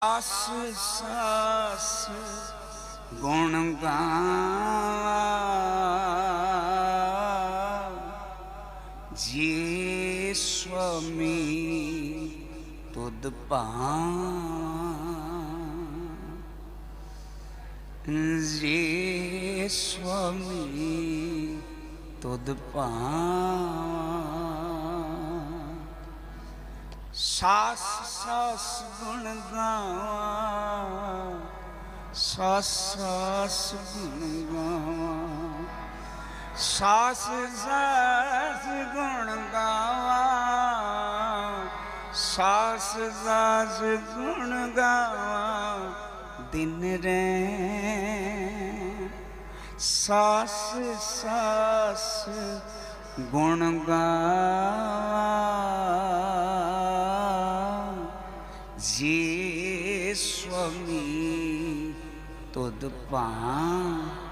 सास सास गुण गावा जे स्वामी तुद पावां जे स्वामी तुद पावां। सास सास गुण गावां सास सास गुण गावां सास सास गुण गावां सास सास गुण गावां दिन रैन सास सास गुण गावां जे स्वामी तुद पावां।